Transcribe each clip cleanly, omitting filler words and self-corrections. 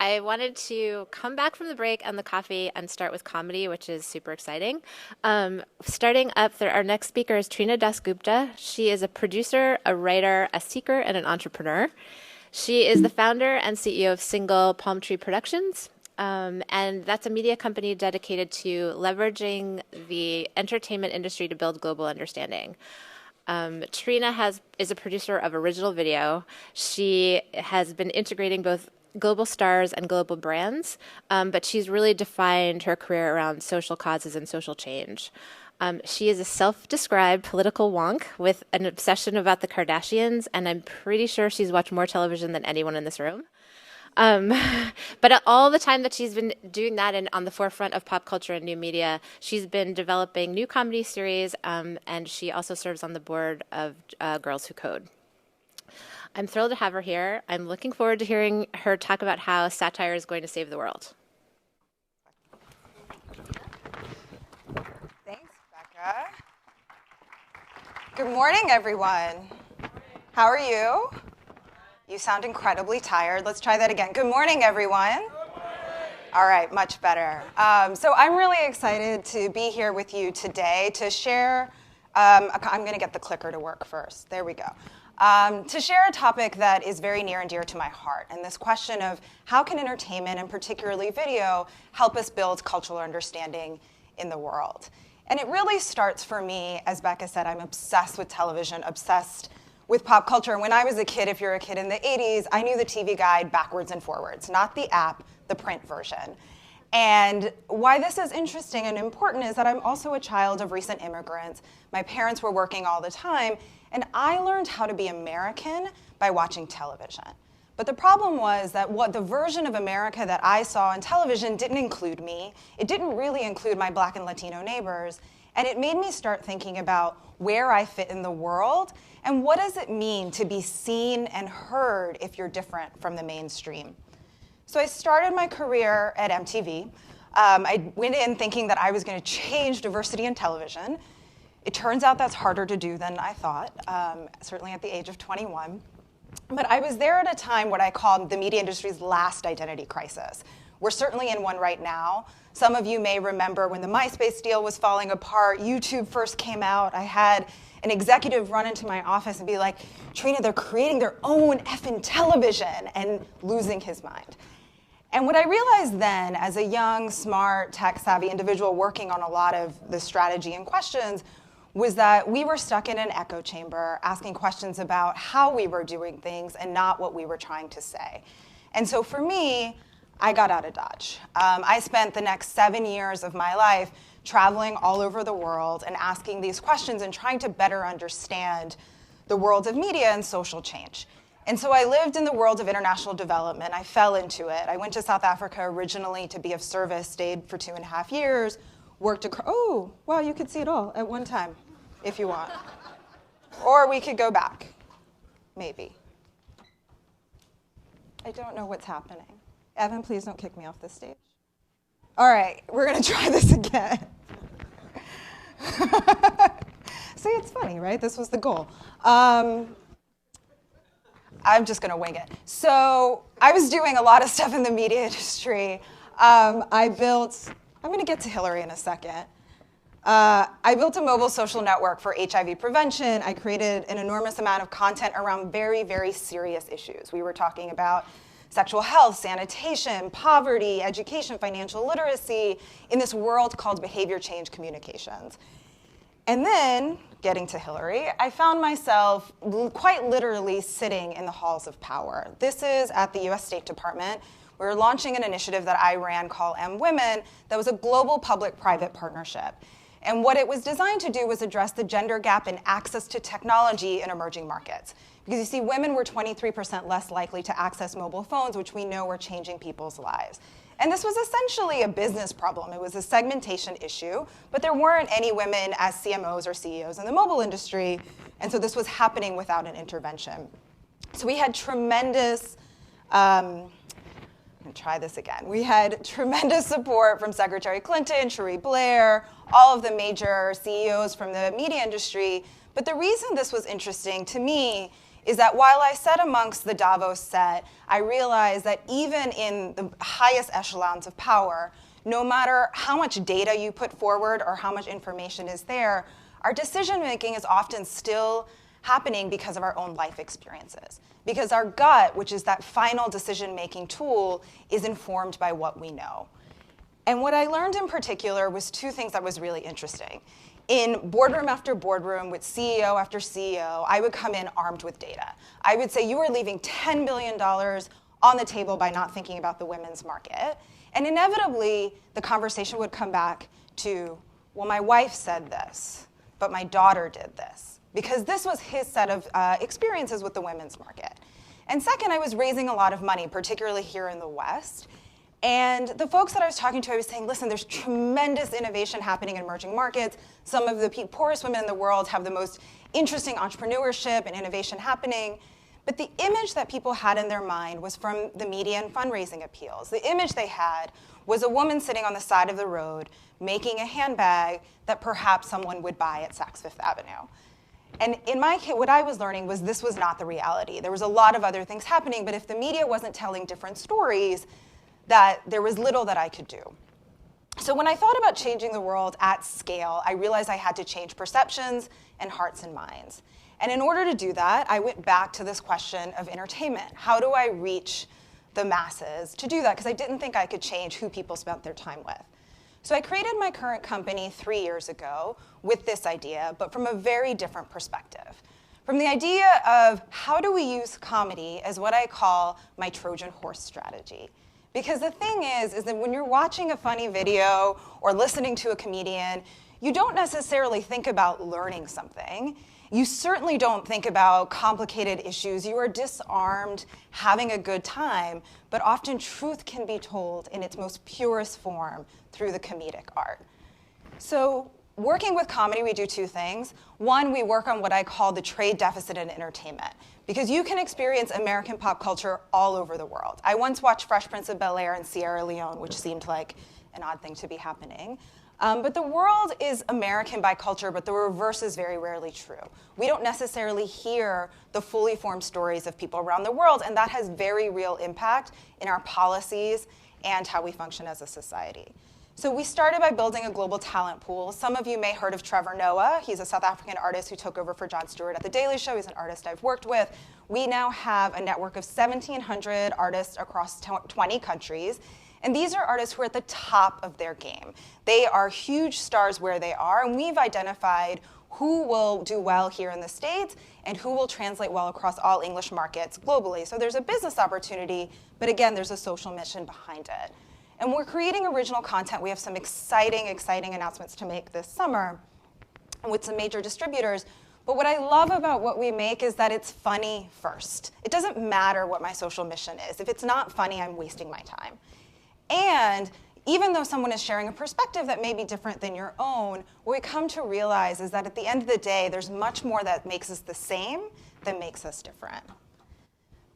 I wanted to come back from the break and the coffee and start with comedy, which is super exciting. Starting up, our next speaker is Trina Das Gupta. She is a producer, a writer, a seeker, and an entrepreneur. She is the founder and CEO of Single Palm Tree Productions. And that's a media company dedicated to leveraging the entertainment industry to build global understanding. Trina is a producer of original video. She has been integrating both global stars and global brands, but she's really defined her career around social causes and social change. She is a self-described political wonk with an obsession about the Kardashians, and I'm pretty sure she's watched more television than anyone in this room. But all the time that she's been doing that and on the forefront of pop culture and new media, she's been developing new comedy series, and she also serves on the board of Girls Who Code. I'm thrilled to have her here. I'm looking forward to hearing her talk about how satire is going to save the world. Thanks, Becca. Good morning, everyone. How are you? You sound incredibly tired. Let's try that again. Good morning, everyone. Good morning. All right, much better. So I'm really excited to be here with you today to share, I'm going to get the clicker to work first. There we go. To share a topic that is very near and dear to my heart, and this question of how can entertainment, and particularly video, help us build cultural understanding in the world. And it really starts for me, as Becca said, I'm obsessed with television, obsessed with pop culture. When I was a kid, if you're a kid in the 80s, I knew the TV guide backwards and forwards, not the app, the print version. And why this is interesting and important is that I'm also a child of recent immigrants. My parents were working all the time, and I learned how to be American by watching television. But the problem was that what the version of America that I saw on television didn't include me. It didn't really include my Black and Latino neighbors. And it made me start thinking about where I fit in the world and what does it mean to be seen and heard if you're different from the mainstream. So I started my career at MTV. I went in thinking that I was going to change diversity in television. It turns out that's harder to do than I thought, certainly at the age of 21. But I was there at a time what I called the media industry's last identity crisis. We're certainly in one right now. Some of you may remember when the MySpace deal was falling apart, YouTube first came out. I had an executive run into my office and be like, Trina, they're creating their own effing television, and losing his mind. And what I realized then, as a young, smart, tech-savvy individual working on a lot of the strategy and questions, was that we were stuck in an echo chamber asking questions about how we were doing things and not what we were trying to say. And so for me, I got out of Dodge. I spent the next 7 years of my life traveling all over the world and asking these questions and trying to better understand the world of media and social change. And so I lived in the world of international development. I fell into it. I went to South Africa originally to be of service, stayed for 2.5 years, worked across, oh, wow, you could see it all at one time, if you want. Or we could go back, maybe. I don't know what's happening. Evan, please don't kick me off the stage. All right, we're going to try this again. See, it's funny, right? This was the goal. I'm just going to wing it. So I was doing a lot of stuff in the media industry. I'm going to get to Hillary in a second. I built a mobile social network for HIV prevention. I created an enormous amount of content around very, very serious issues. We were talking about sexual health, sanitation, poverty, education, financial literacy in this world called behavior change communications. And then, getting to Hillary, I found myself quite literally sitting in the halls of power. This is at the US State Department. We were launching an initiative that I ran called M-Women that was a global public-private partnership. And what it was designed to do was address the gender gap in access to technology in emerging markets. Because you see, women were 23% less likely to access mobile phones, which we know were changing people's lives. And this was essentially a business problem. It was a segmentation issue, but there weren't any women as CMOs or CEOs in the mobile industry, and so this was happening without an intervention. So we had tremendous, I'm gonna try this again. We had tremendous support from Secretary Clinton, Cherie Blair, all of the major CEOs from the media industry. But the reason this was interesting to me is that while I sat amongst the Davos set, I realized that even in the highest echelons of power, no matter how much data you put forward or how much information is there, our decision-making is often still happening because of our own life experiences. Because our gut, which is that final decision-making tool, is informed by what we know. And what I learned in particular was two things that was really interesting. In boardroom after boardroom with CEO after CEO, I would come in armed with data. I would say, you are leaving $10 billion on the table by not thinking about the women's market. And inevitably, the conversation would come back to, well, my wife said this, but my daughter did this. Because this was his set of experiences with the women's market. And second, I was raising a lot of money, particularly here in the West. And the folks that I was talking to, I was saying, listen, there's tremendous innovation happening in emerging markets. Some of the poorest women in the world have the most interesting entrepreneurship and innovation happening. But the image that people had in their mind was from the media and fundraising appeals. The image they had was a woman sitting on the side of the road making a handbag that perhaps someone would buy at Saks Fifth Avenue. And in my case, what I was learning was this was not the reality. There was a lot of other things happening, but if the media wasn't telling different stories, that there was little that I could do. So when I thought about changing the world at scale, I realized I had to change perceptions and hearts and minds. And in order to do that, I went back to this question of entertainment. How do I reach the masses to do that? Because I didn't think I could change who people spent their time with. So I created my current company 3 years ago with this idea, but from a very different perspective. From the idea of how do we use comedy as what I call my Trojan horse strategy. Because the thing is that when you're watching a funny video or listening to a comedian, you don't necessarily think about learning something. You certainly don't think about complicated issues. You are disarmed, having a good time, but often truth can be told in its most purest form through the comedic art. So working with comedy, we do two things. One, we work on what I call the trade deficit in entertainment, because you can experience American pop culture all over the world. I once watched Fresh Prince of Bel-Air in Sierra Leone, which seemed like an odd thing to be happening. But the world is American by culture, but the reverse is very rarely true. We don't necessarily hear the fully formed stories of people around the world, and that has very real impact in our policies and how we function as a society. So we started by building a global talent pool. Some of you may have heard of Trevor Noah. He's a South African artist who took over for Jon Stewart at The Daily Show. He's an artist I've worked with. We now have a network of 1,700 artists across 20 countries. And these are artists who are at the top of their game. They are huge stars where they are, and we've identified who will do well here in the States and who will translate well across all English markets globally. So there's a business opportunity, but again, there's a social mission behind it. And we're creating original content. We have some exciting announcements to make this summer with some major distributors. But what I love about what we make is that it's funny first. It doesn't matter what my social mission is. If it's not funny, I'm wasting my time. And even though someone is sharing a perspective that may be different than your own, what we come to realize is that at the end of the day, there's much more that makes us the same than makes us different.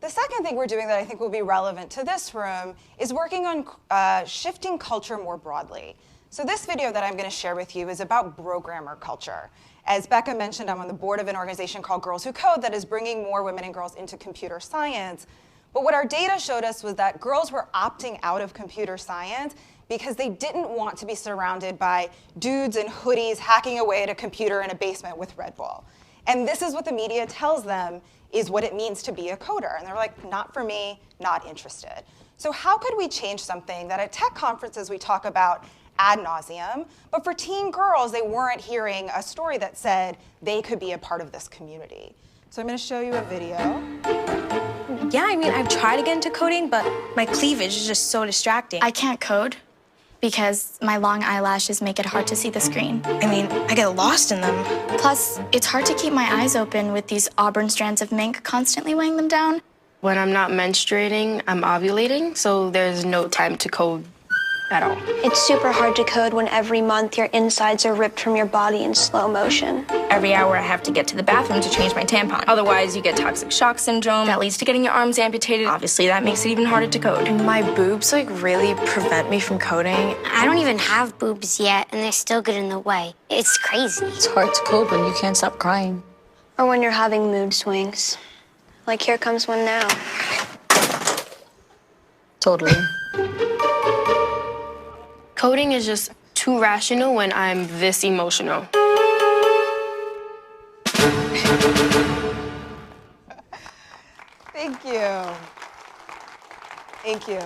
The second thing we're doing that I think will be relevant to this room is working on shifting culture more broadly. So this video that I'm going to share with you is about programmer culture. As Becca mentioned, I'm on the board of an organization called Girls Who Code that is bringing more women and girls into computer science. But what our data showed us was that girls were opting out of computer science because they didn't want to be surrounded by dudes in hoodies hacking away at a computer in a basement with Red Bull. And this is what the media tells them is what it means to be a coder. And they're like, not for me, not interested. So how could we change something that at tech conferences we talk about ad nauseum, but for teen girls, they weren't hearing a story that said they could be a part of this community. So I'm going to show you a video. Yeah, I mean, I've tried to get into coding, but my cleavage is just so distracting. I can't code because my long eyelashes make it hard to see the screen. I mean, I get lost in them. Plus, it's hard to keep my eyes open with these auburn strands of mink constantly weighing them down. When I'm not menstruating, I'm ovulating, so there's no time to code at all. It's super hard to code when every month your insides are ripped from your body in slow motion. Every hour I have to get to the bathroom to change my tampon. Otherwise, you get toxic shock syndrome. That leads to getting your arms amputated. Obviously, that makes it even harder to code. My boobs, really prevent me from coding. I don't even have boobs yet, and they're still get in the way. It's crazy. It's hard to code when you can't stop crying. Or when you're having mood swings. Like, here comes one now. Totally. Coding is just too rational when I'm this emotional. Thank you. Thank you.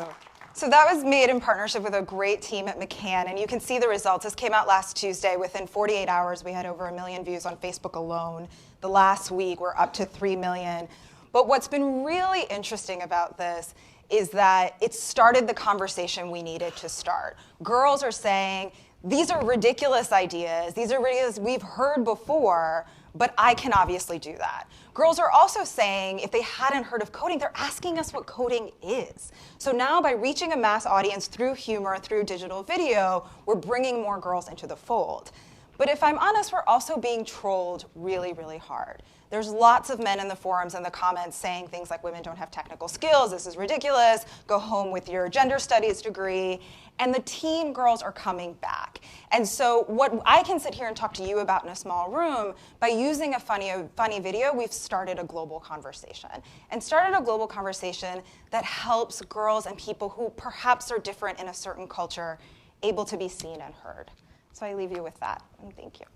So that was made in partnership with a great team at McCann, and you can see the results. This came out last Tuesday. Within 48 hours, we had over 1 million views on Facebook alone. The last week, we're up to 3 million. But what's been really interesting about this is that it started the conversation we needed to start. Girls are saying, these are ridiculous ideas. These are ideas we've heard before, but I can obviously do that. Girls are also saying, if they hadn't heard of coding, they're asking us what coding is. So now by reaching a mass audience through humor, through digital video, we're bringing more girls into the fold. But if I'm honest, we're also being trolled really, really hard. There's lots of men in the forums and the comments saying things like women don't have technical skills, this is ridiculous, go home with your gender studies degree. And the teen girls are coming back. And so what I can sit here and talk to you about in a small room, by using a funny video, we've started a global conversation. And started a global conversation that helps girls and people who perhaps are different in a certain culture able to be seen and heard. So I leave you with that, and thank you.